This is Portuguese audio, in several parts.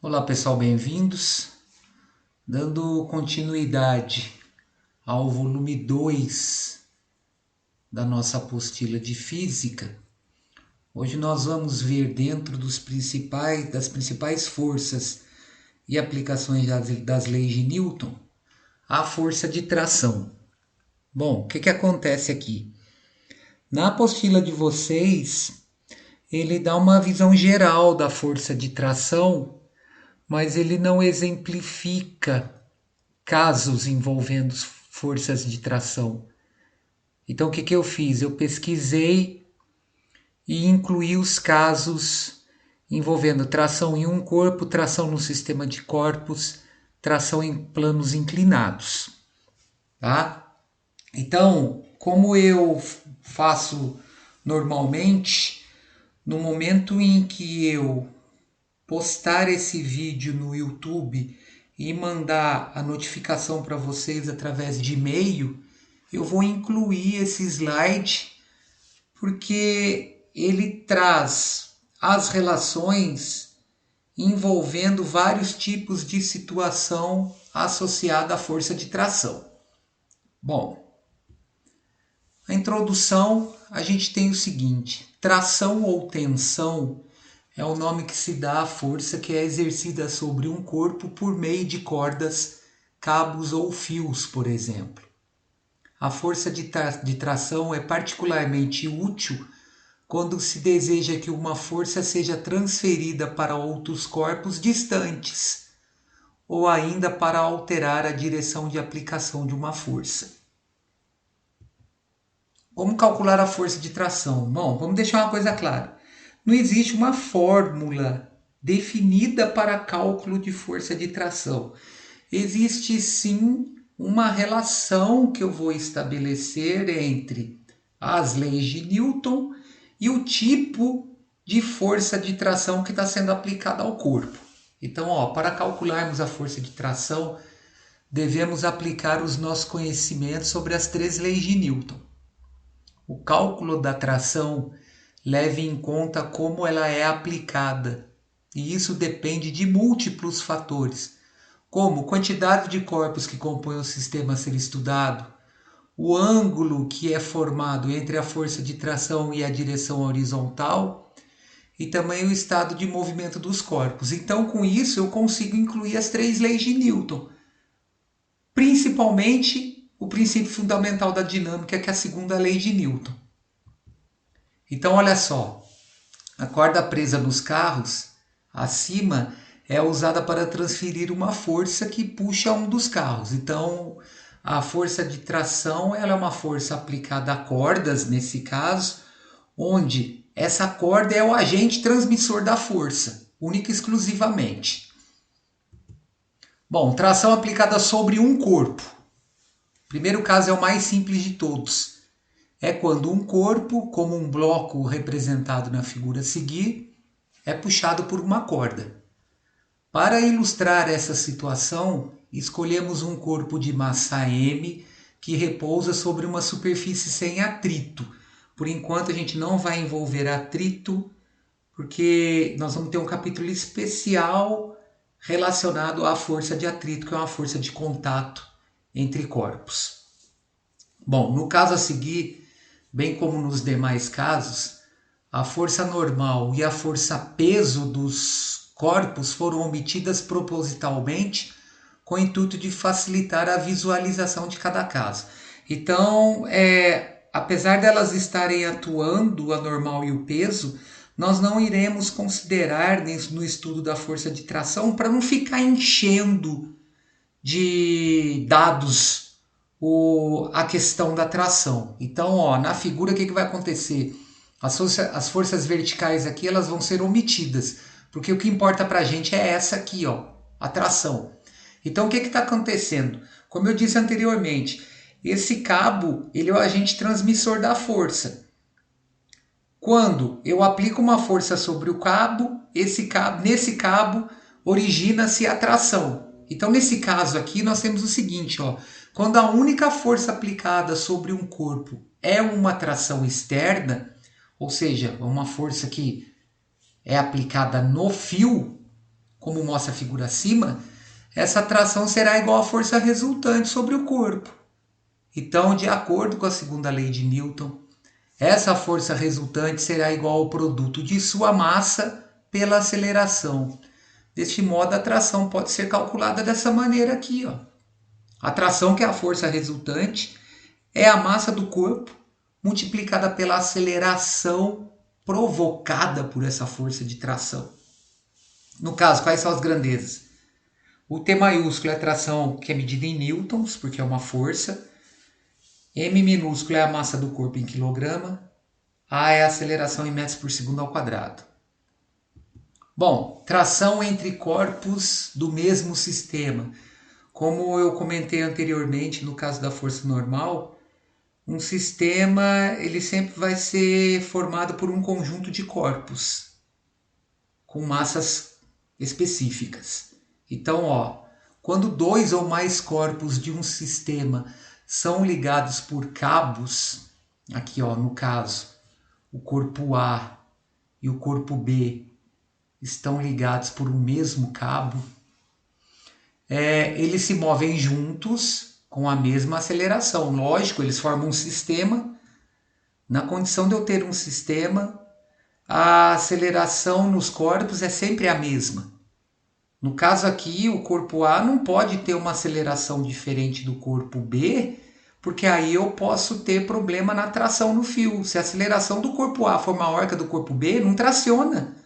Olá pessoal, bem-vindos. Dando continuidade ao volume 2 da nossa apostila de física, hoje nós vamos ver dentro das principais forças e aplicações das leis de Newton, a força de tração. Bom, o que acontece aqui? Na apostila de vocês, ele dá uma visão geral da força de tração, mas ele não exemplifica casos envolvendo forças de tração. Então, o que eu fiz? Eu pesquisei e incluí os casos envolvendo tração em um corpo, tração no sistema de corpos, tração em planos inclinados. Tá? Então, como eu faço normalmente, no momento em que eu postar esse vídeo no YouTube e mandar a notificação para vocês através de e-mail, eu vou incluir esse slide porque ele traz as relações envolvendo vários tipos de situação associada à força de tração. Bom, a introdução a gente tem o seguinte: tração ou tensão é o nome que se dá à força que é exercida sobre um corpo por meio de cordas, cabos ou fios, por exemplo. A força de tração é particularmente útil quando se deseja que uma força seja transferida para outros corpos distantes ou ainda para alterar a direção de aplicação de uma força. Como calcular a força de tração? Bom, vamos deixar uma coisa clara. Não existe uma fórmula definida para cálculo de força de tração. Existe sim uma relação que eu vou estabelecer entre as leis de Newton e o tipo de força de tração que está sendo aplicada ao corpo. Então, para calcularmos a força de tração, devemos aplicar os nossos conhecimentos sobre as três leis de Newton. O cálculo da tração leva em conta como ela é aplicada, e isso depende de múltiplos fatores, como quantidade de corpos que compõem o sistema a ser estudado, o ângulo que é formado entre a força de tração e a direção horizontal, e também o estado de movimento dos corpos. Então, com isso, eu consigo incluir as três leis de Newton, principalmente o princípio fundamental da dinâmica, que é a segunda lei de Newton. Então, olha só, a corda presa nos carros, acima, é usada para transferir uma força que puxa um dos carros. Então, a força de tração ela é uma força aplicada a cordas, nesse caso, onde essa corda é o agente transmissor da força, única e exclusivamente. Bom, tração aplicada sobre um corpo. O primeiro caso é o mais simples de todos. É quando um corpo, como um bloco representado na figura a seguir, é puxado por uma corda. Para ilustrar essa situação, escolhemos um corpo de massa m que repousa sobre uma superfície sem atrito. Por enquanto a gente não vai envolver atrito, porque nós vamos ter um capítulo especial relacionado à força de atrito, que é uma força de contato entre corpos. Bom, no caso a seguir, bem como nos demais casos, a força normal e a força peso dos corpos foram omitidas propositalmente com o intuito de facilitar a visualização de cada caso. Então, apesar delas estarem atuando, a normal e o peso, nós não iremos considerar no estudo da força de tração para não ficar enchendo de dados a questão da tração. Então, na figura, o que vai acontecer? As forças verticais aqui elas vão ser omitidas, porque o que importa para a gente é essa aqui, a tração. Então, o que está acontecendo? Como eu disse anteriormente, esse cabo ele é o agente transmissor da força. Quando eu aplico uma força sobre o cabo, nesse cabo origina-se a tração. Então, nesse caso aqui, nós temos o seguinte, quando a única força aplicada sobre um corpo é uma tração externa, ou seja, uma força que é aplicada no fio, como mostra a figura acima, essa tração será igual à força resultante sobre o corpo. Então, de acordo com a segunda lei de Newton, essa força resultante será igual ao produto de sua massa pela aceleração. Deste modo, a tração pode ser calculada dessa maneira aqui, ó. A tração, que é a força resultante, é a massa do corpo multiplicada pela aceleração provocada por essa força de tração. No caso, quais são as grandezas? O T maiúsculo é a tração que é medida em newtons, porque é uma força. M minúsculo é a massa do corpo em quilograma. A é a aceleração em metros por segundo ao quadrado. Bom, tração entre corpos do mesmo sistema. Como eu comentei anteriormente, no caso da força normal, um sistema ele sempre vai ser formado por um conjunto de corpos com massas específicas. Então, ó, quando dois ou mais corpos de um sistema são ligados por cabos, aqui ó, no caso, o corpo A e o corpo B estão ligados por um mesmo cabo, eles se movem juntos com a mesma aceleração. Lógico, eles formam um sistema. Na condição de eu ter um sistema, a aceleração nos corpos é sempre a mesma. No caso aqui, o corpo A não pode ter uma aceleração diferente do corpo B, porque aí eu posso ter problema na tração no fio. Se a aceleração do corpo A for maior que a do corpo B, não traciona.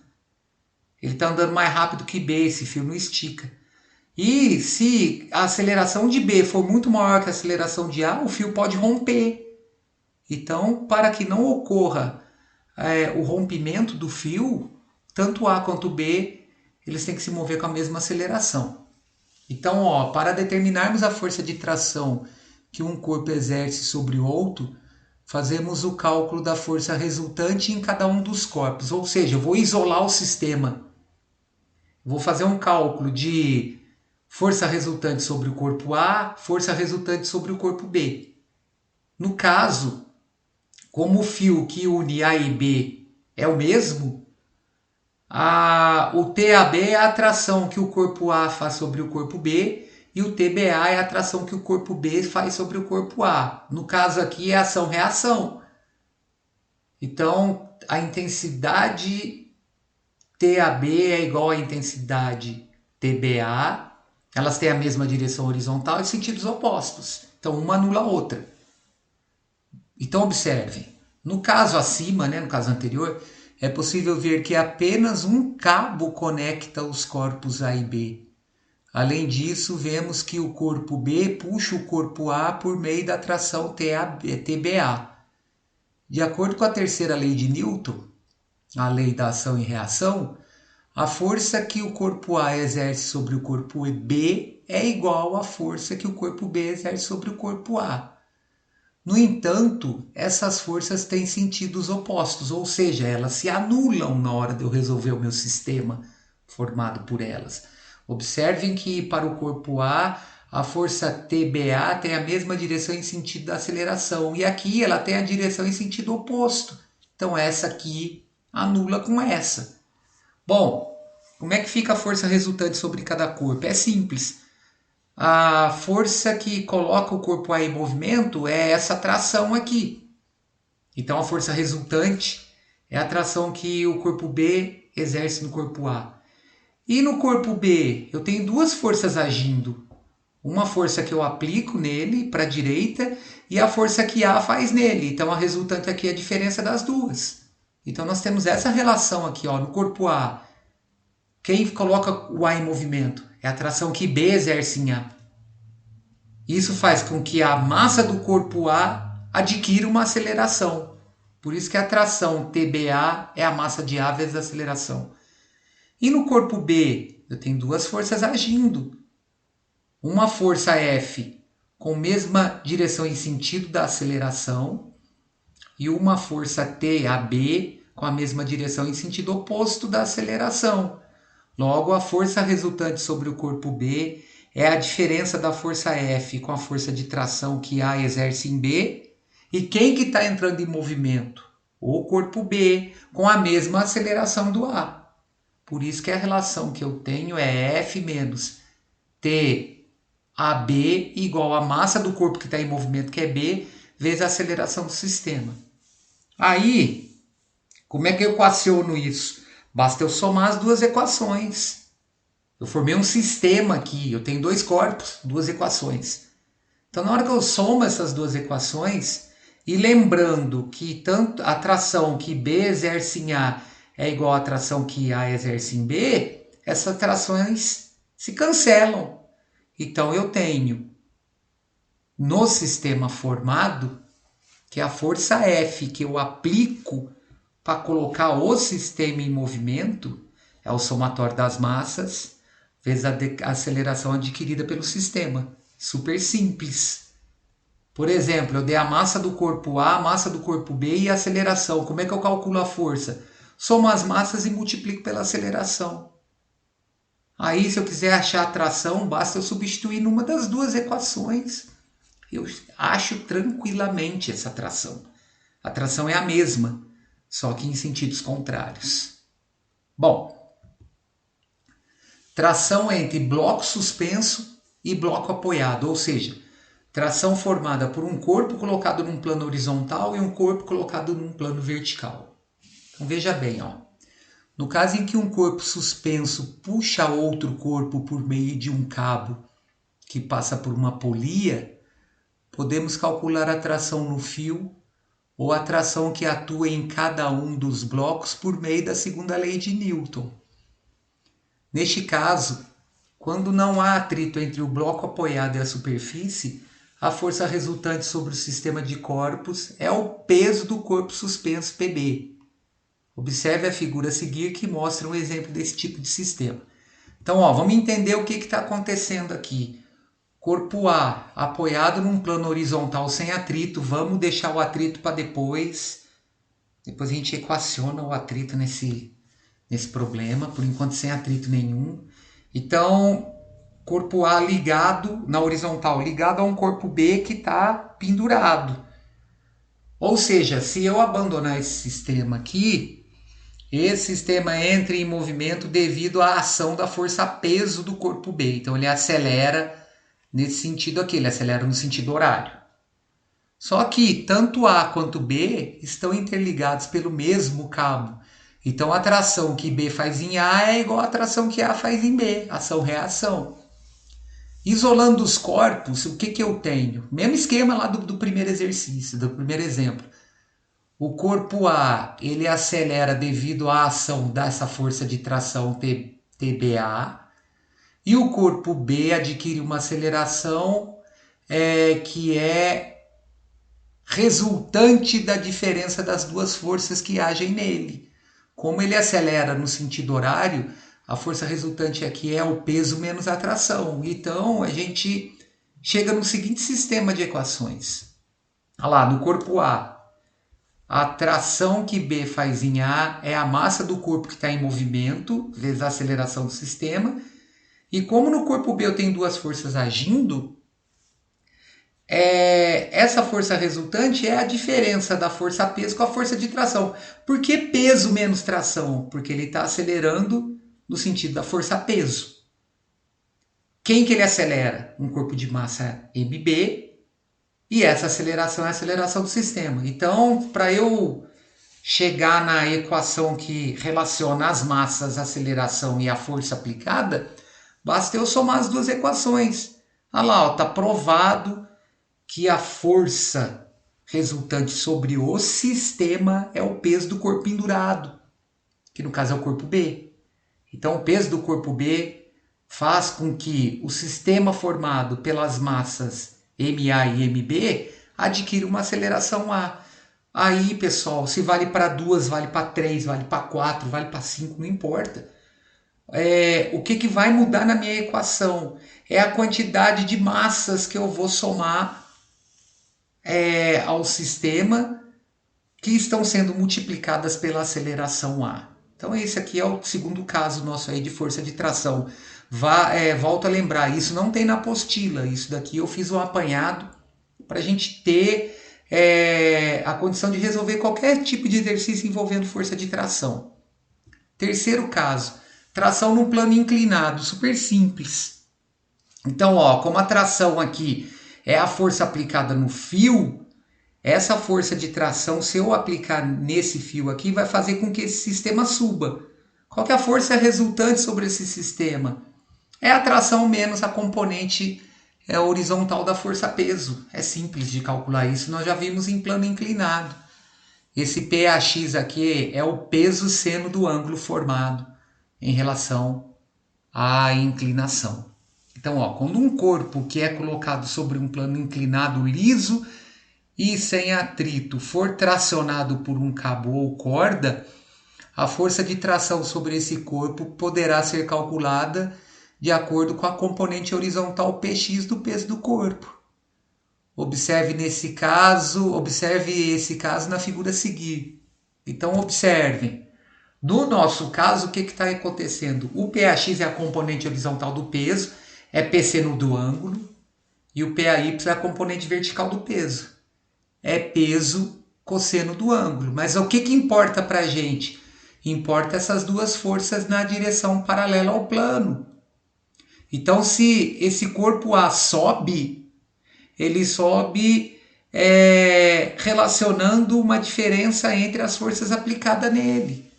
Ele está andando mais rápido que B, esse fio não estica. E se a aceleração de B for muito maior que a aceleração de A, o fio pode romper. Então, para que não ocorra o rompimento do fio, tanto A quanto B, eles têm que se mover com a mesma aceleração. Então, ó, para determinarmos a força de tração que um corpo exerce sobre o outro, fazemos o cálculo da força resultante em cada um dos corpos. Ou seja, eu vou isolar o sistema. Vou fazer um cálculo de força resultante sobre o corpo A, força resultante sobre o corpo B. No caso, como o fio que une A e B é o mesmo, o TAB é a atração que o corpo A faz sobre o corpo B e o TBA é a atração que o corpo B faz sobre o corpo A. No caso aqui é ação-reação. Então, a intensidade TAB é igual à intensidade TBA. Elas têm a mesma direção horizontal e sentidos opostos. Então, uma anula a outra. Então, observem. No caso acima, no caso anterior, é possível ver que apenas um cabo conecta os corpos A e B. Além disso, vemos que o corpo B puxa o corpo A por meio da atração TBA. De acordo com a terceira lei de Newton, a lei da ação e reação, a força que o corpo A exerce sobre o corpo B é igual à força que o corpo B exerce sobre o corpo A. No entanto, essas forças têm sentidos opostos, ou seja, elas se anulam na hora de eu resolver o meu sistema formado por elas. Observem que para o corpo A, a força TBA tem a mesma direção em sentido da aceleração, e aqui ela tem a direção em sentido oposto. Então essa aqui anula com essa. Bom, como é que fica a força resultante sobre cada corpo? É simples. A força que coloca o corpo A em movimento é essa tração aqui. Então a força resultante é a tração que o corpo B exerce no corpo A. E no corpo B eu tenho duas forças agindo. Uma força que eu aplico nele para a direita e a força que A faz nele. Então a resultante aqui é a diferença das duas. Então nós temos essa relação aqui, ó, no corpo A. Quem coloca o A em movimento? É a tração que B exerce em A. Isso faz com que a massa do corpo A adquira uma aceleração. Por isso que a tração TBA é a massa de A vezes a aceleração. E no corpo B, eu tenho duas forças agindo. Uma força F com mesma direção e sentido da aceleração e uma força TAB com a mesma direção e sentido oposto da aceleração. Logo, a força resultante sobre o corpo B é a diferença da força F com a força de tração que A exerce em B. E quem que está entrando em movimento? O corpo B, com a mesma aceleração do A. Por isso que a relação que eu tenho é F menos TAB igual a massa do corpo que está em movimento, que é B, vezes a aceleração do sistema. Aí, como é que eu equaciono isso? Basta eu somar as duas equações. Eu formei um sistema aqui, eu tenho dois corpos, duas equações. Então, na hora que eu somo essas duas equações, e lembrando que tanto a tração que B exerce em A é igual à tração que A exerce em B, essas trações se cancelam. Então, eu tenho no sistema formado que a força F que eu aplico para colocar o sistema em movimento é o somatório das massas vezes a aceleração adquirida pelo sistema. Super simples. Por exemplo, eu dei a massa do corpo A, a massa do corpo B e a aceleração. Como é que eu calculo a força? Somo as massas e multiplico pela aceleração. Aí, se eu quiser achar a tração, basta eu substituir numa das duas equações. Eu acho tranquilamente essa tração. A tração é a mesma, só que em sentidos contrários. Bom, tração entre bloco suspenso e bloco apoiado, ou seja, tração formada por um corpo colocado num plano horizontal e um corpo colocado num plano vertical. Então veja bem, ó. No caso em que um corpo suspenso puxa outro corpo por meio de um cabo que passa por uma polia, podemos calcular a tração no fio ou a tração que atua em cada um dos blocos por meio da segunda lei de Newton. Neste caso, quando não há atrito entre o bloco apoiado e a superfície, a força resultante sobre o sistema de corpos é o peso do corpo suspenso PB. Observe a figura a seguir que mostra um exemplo desse tipo de sistema. Então, vamos entender o que está acontecendo aqui. Corpo A apoiado num plano horizontal sem atrito. Vamos deixar o atrito para depois. Depois a gente equaciona o atrito nesse problema. Por enquanto sem atrito nenhum. Então, corpo A ligado na horizontal, ligado a um corpo B que está pendurado. Ou seja, se eu abandonar esse sistema aqui, esse sistema entra em movimento devido à ação da força-peso do corpo B. Então ele acelera nesse sentido aqui, ele acelera no sentido horário. Só que tanto A quanto B estão interligados pelo mesmo cabo. Então a tração que B faz em A é igual à tração que A faz em B, ação-reação. Isolando os corpos, o que eu tenho? Mesmo esquema lá do primeiro exercício, do primeiro exemplo. O corpo A, ele acelera devido à ação dessa força de tração TBA. E o corpo B adquire uma aceleração que é resultante da diferença das duas forças que agem nele. Como ele acelera no sentido horário, a força resultante aqui é o peso menos a tração. Então, a gente chega no seguinte sistema de equações. Olha lá, no corpo a tração que B faz em A é a massa do corpo que está em movimento, vezes a aceleração do sistema. E como no corpo B eu tenho duas forças agindo, essa força resultante é a diferença da força peso com a força de tração. Por que peso menos tração? Porque ele está acelerando no sentido da força peso. Quem que ele acelera? Um corpo de massa MB. E essa aceleração é a aceleração do sistema. Então, para eu chegar na equação que relaciona as massas, a aceleração e a força aplicada, basta eu somar as duas equações. Olha lá, está provado que a força resultante sobre o sistema é o peso do corpo pendurado, que no caso é o corpo B. Então, o peso do corpo B faz com que o sistema formado pelas massas MA e MB adquira uma aceleração A. Aí, pessoal, se vale para 2, vale para 3, vale para 4, vale para 5, não importa. O que vai mudar na minha equação é a quantidade de massas que eu vou somar ao sistema que estão sendo multiplicadas pela aceleração A. Então esse aqui é o segundo caso nosso aí de força de tração. Volto a lembrar, isso não tem na apostila, isso daqui eu fiz um apanhado para a gente ter a condição de resolver qualquer tipo de exercício envolvendo força de tração. Terceiro caso, tração num plano inclinado, super simples. Então, ó, como a tração aqui é a força aplicada no fio, essa força de tração, se eu aplicar nesse fio aqui, vai fazer com que esse sistema suba. Qual que é a força resultante sobre esse sistema? É a tração menos a componente horizontal da força-peso. É simples de calcular isso, nós já vimos em plano inclinado. Esse PAX aqui é o peso seno do ângulo formado em relação à inclinação. Então, ó, quando um corpo que é colocado sobre um plano inclinado liso e sem atrito for tracionado por um cabo ou corda, a força de tração sobre esse corpo poderá ser calculada de acordo com a componente horizontal Px do peso do corpo. Observe esse caso na figura a seguir. Então observem. No nosso caso, o que está acontecendo? O PAX é a componente horizontal do peso, é P seno do ângulo, e o PAY é a componente vertical do peso, é peso cosseno do ângulo. Mas o que importa para a gente? Importa essas duas forças na direção paralela ao plano. Então, se esse corpo A sobe, ele sobe relacionando uma diferença entre as forças aplicadas nele.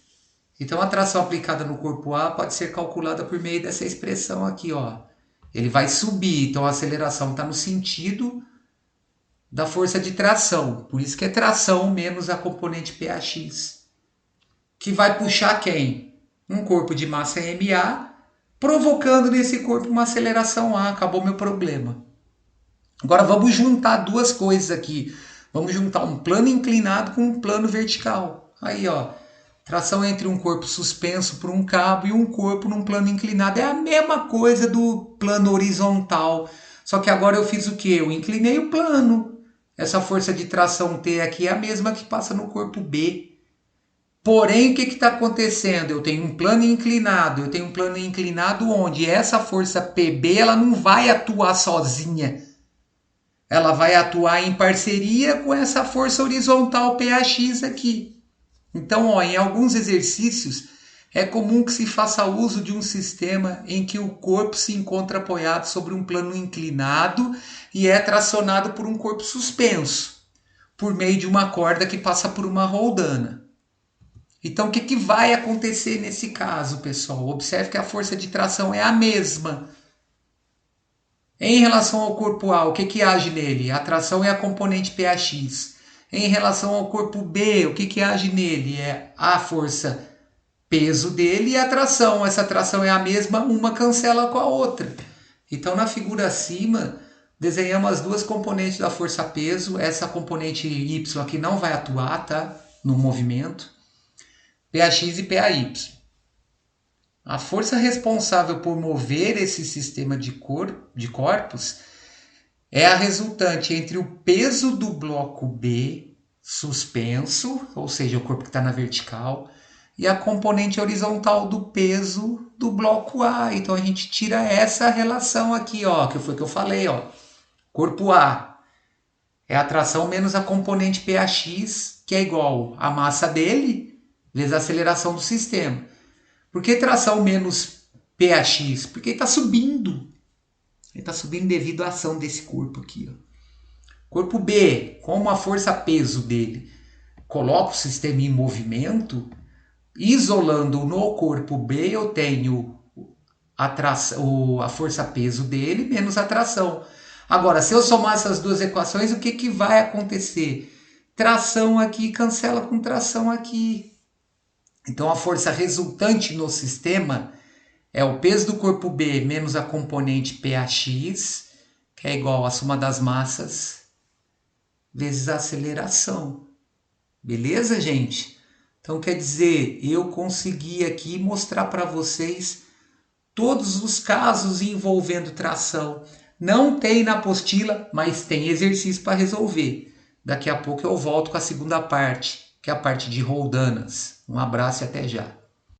Então, a tração aplicada no corpo A pode ser calculada por meio dessa expressão aqui, ó. Ele vai subir, então a aceleração está no sentido da força de tração. Por isso que é tração menos a componente PAX. Que vai puxar quem? Um corpo de massa MA, provocando nesse corpo uma aceleração A. Acabou meu problema. Agora vamos juntar duas coisas aqui. Vamos juntar um plano inclinado com um plano vertical. Aí, ó. Tração entre um corpo suspenso por um cabo e um corpo num plano inclinado. É a mesma coisa do plano horizontal. Só que agora eu fiz o quê? Eu inclinei o plano. Essa força de tração T aqui é a mesma que passa no corpo B. Porém, o que está acontecendo? Eu tenho um plano inclinado. Eu tenho um plano inclinado onde essa força PB ela não vai atuar sozinha. Ela vai atuar em parceria com essa força horizontal PAX aqui. Então, ó, em alguns exercícios, é comum que se faça uso de um sistema em que o corpo se encontra apoiado sobre um plano inclinado e é tracionado por um corpo suspenso, por meio de uma corda que passa por uma roldana. Então, o que vai acontecer nesse caso, pessoal? Observe que a força de tração é a mesma. Em relação ao corpo A, o que age nele? A tração é a componente PAX. Em relação ao corpo B, o que age nele? É a força peso dele e a tração. Essa tração é a mesma, uma cancela com a outra. Então, na figura acima, desenhamos as duas componentes da força peso. Essa componente Y aqui não vai atuar, tá? No movimento. PAX e PAY. A força responsável por mover esse sistema de corpos é a resultante entre o peso do bloco B suspenso, ou seja, o corpo que está na vertical, e a componente horizontal do peso do bloco A. Então a gente tira essa relação aqui, ó, que foi o que eu falei, ó. Corpo A é a tração menos a componente PAX, que é igual a massa dele vezes a aceleração do sistema. Por que tração menos PAX? Porque ele está subindo. Ele está subindo devido à ação desse corpo aqui. Ó. Corpo B, como a força-peso dele coloca o sistema em movimento, isolando no corpo B eu tenho a força-peso dele menos a tração. Agora, se eu somar essas duas equações, o que vai acontecer? Tração aqui cancela com tração aqui. Então a força resultante no sistema é o peso do corpo B menos a componente PAX, que é igual à soma das massas, vezes a aceleração. Beleza, gente? Então, quer dizer, eu consegui aqui mostrar para vocês todos os casos envolvendo tração. Não tem na apostila, mas tem exercício para resolver. Daqui a pouco eu volto com a segunda parte, que é a parte de roldanas. Um abraço e até já.